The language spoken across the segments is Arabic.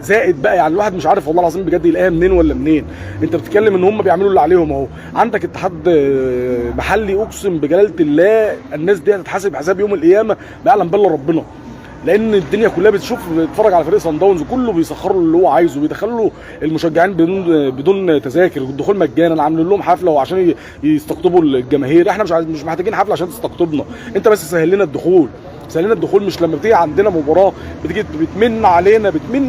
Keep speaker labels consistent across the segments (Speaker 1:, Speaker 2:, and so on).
Speaker 1: زائد بقى، يعني الواحد مش عارف والله العظيم بجد يلاقيها منين ولا منين. انت بتتكلم ان هم بيعملوا اللي عليهم اهو، عندك اتحاد محلي، اقسم بجلاله الله الناس دي هتتحاسب حساب يوم القيامه ما يعلم بالله ربنا. لان الدنيا كلها بتتفرج على فريق صن داونز، وكله بيسخر له اللي هو عايزه، بيدخلوا المشجعين بدون تذاكر، الدخول مجانا، عاملين لهم حفله وعشان يستقطبوا الجماهير. احنا مش محتاجين حفله عشان تستقطبنا، انت بس سهل لنا الدخول، سهل لنا الدخول. مش لما بتيجي عندنا مباراه بتيجي بتمن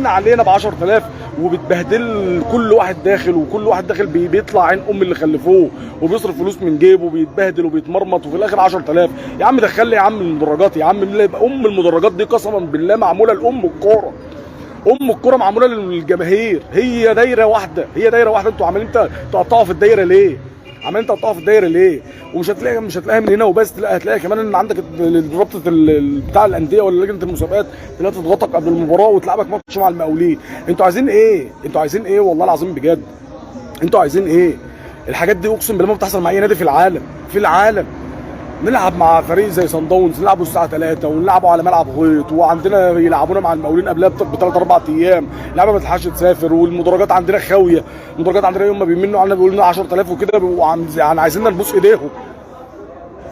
Speaker 1: علينا ب 10000 وبتبهدل كل واحد داخل، وكل واحد داخل بيطلع عين اللي خلفوه وبيصرف فلوس من جيبه وبيتبهدل وبيتمرمط، وفي الاخر 10000. يا عم دخل لي يا عم المدرجات، يا عم المدرجات دي قسما بالله معموله لام الكوره، الكوره معموله للجماهير، هي دايره واحده، انتوا عمالين تقطعوا في الدايره ليه؟ عمالين تقطعوا في الدايره ليه؟ ومش هتلاقيها من هنا وبس، لا هتلاقيها كمان ان عندك رابطه بتاع الانديه ولا لجنه المسابقات تلاقيها تضغطك قبل المباراه وتلعبك ماتش مع المقاولين. انتوا عايزين ايه؟ والله العظيم بجد انتوا عايزين ايه؟ الحاجات دي اقسم بالله ما بتحصل مع اي نادي في العالم. نلعب مع فريق زي صن داونز، نلعبوا الساعه 3 ونلعبوا على ملعب غيط، وعندنا يلعبونا مع المقاولين قبلها ب3 4 ايام، اللعبه ما تلحقش تسافر، والمدرجات عندنا خاويه، المدرجات عندنا يوم ما بيمنوا علينا بيقولوا لنا 10000 وكده، يعني عايزيننا نبوس ايديهم.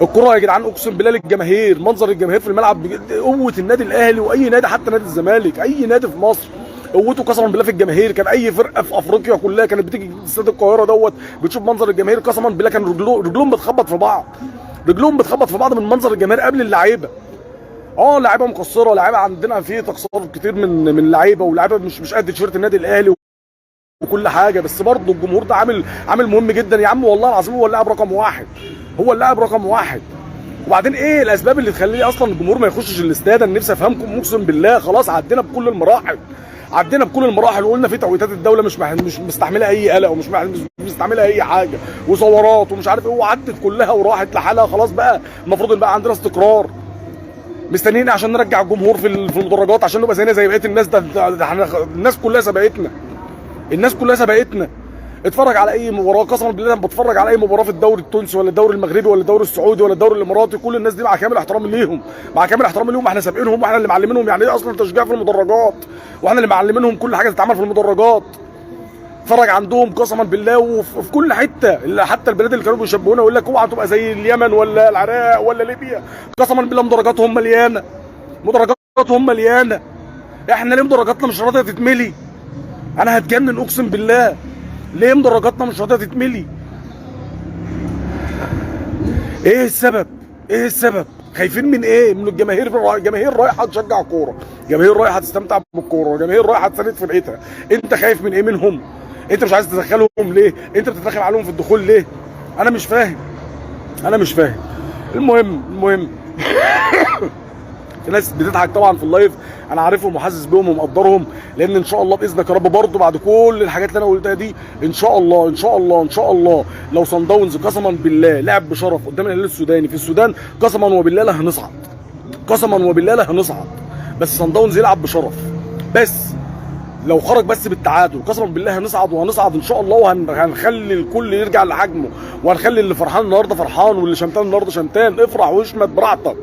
Speaker 1: الكره يا جدعان اقسم بالله للجماهير، منظر الجماهير في الملعب قوه النادي الاهلي واي نادي، حتى نادي الزمالك، اي نادي في مصر قوته قسما بالله في الجماهير. كان اي فرقه في افريقيا كلها كانت بتيجي استاد القاهره بتشوف منظر الجماهير، قسما بالله كان رجلهم بتخبط في بعض، من منظر الجماهير قبل اللعيبه. لعيبه مقصره، لعيبه عندنا في تقصير كتير من اللعيبه، ولاعيبه مش قد تيشيرت النادي الاهلي وكل حاجه، بس برضه الجمهور ده عامل مهم جدا يا عم، والله العظيم هو اللاعب رقم واحد. وبعدين ايه الاسباب اللي تخلي اصلا الجمهور ما يخشش الاستاد؟ انا نفسي افهمكم اقسم بالله. خلاص عدينا بكل المراحل، وقلنا في توقيتات الدوله مش مستحمله اي قلق، ومش مستحمله اي حاجه، وثورات ومش عارف ايه، وعدت كلها وراحت لحالها. خلاص بقى المفروض ان بقى عندنا استقرار، مستنيين عشان نرجع الجمهور في المدرجات عشان نبقى زينا زي بقيه الناس. الناس كلها سبقتنا. اتفرج على اي مباراه، قسما بالله لما بتفرج على اي مباراه في الدوري التونسي ولا الدوري المغربي ولا الدوري السعودي ولا الدوري الاماراتي، كل الناس دي مع كامل احترامي ليهم، احنا سابقينهم، واحنا اللي معلمينهم يعني ايه اصلا تشجيع في المدرجات، واحنا اللي معلمينهم كل حاجه تتعمل في المدرجات. اتفرج عندهم قسما بالله وفي كل حته، حتى البلاد اللي كانوا بيشبهونا يقول لك اوعى تبقى زي اليمن ولا العراق ولا ليبيا، قسما بالله مدرجاتهم مليانه. احنا ليه مدرجاتنا مش راضيه تتملي؟ انا هتجنن اقسم بالله، ليه مدرجاتنا مش راضيه تتملي؟ ايه السبب؟ خايفين من ايه؟ من الجماهير رايحه تشجع كوره، جماهير رايحه تستمتع بالكوره، جماهير رايحه تساند فرقتها. انت خايف من ايه منهم؟ انت مش عايز تدخلهم ليه؟ انت بتتدخل عليهم في الدخول ليه؟ انا مش فاهم. المهم في ناس بتضحك طبعا في اللايف، انا عارفهم وحاسس بيهم ومقدرهم، لان ان شاء الله باذنك يا رب برضه بعد كل الحاجات اللي انا قلتها دي ان شاء الله لو صن داونز قسما بالله لعب بشرف قدام الهلال السوداني في السودان، قسما وبالله لا هنصعد، بس صن داونز يلعب بشرف، بس لو خرج بس بالتعادل قسما بالله هنصعد ان شاء الله، وهنخلي الكل يرجع لحجمه، وهنخلي اللي فرحان النهارده فرحان واللي شمتان النهارده شمتان. افرح واشمت براحتك،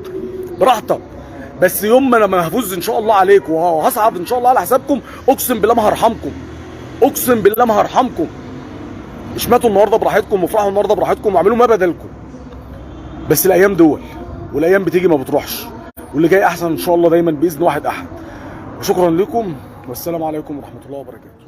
Speaker 1: بس يوم ما انا هفوز ان شاء الله عليكم وهصعد ان شاء الله على حسابكم، اقسم بالله ما هرحمكم. اشمتوا النهارده براحتكم، وافرحوا النهارده براحتكم، واعملوا ما بدلكم، بس الايام دول والايام بتيجي ما بتروحش، واللي جاي احسن ان شاء الله دايما باذن واحد احد. وشكرا لكم والسلام عليكم ورحمه الله وبركاته.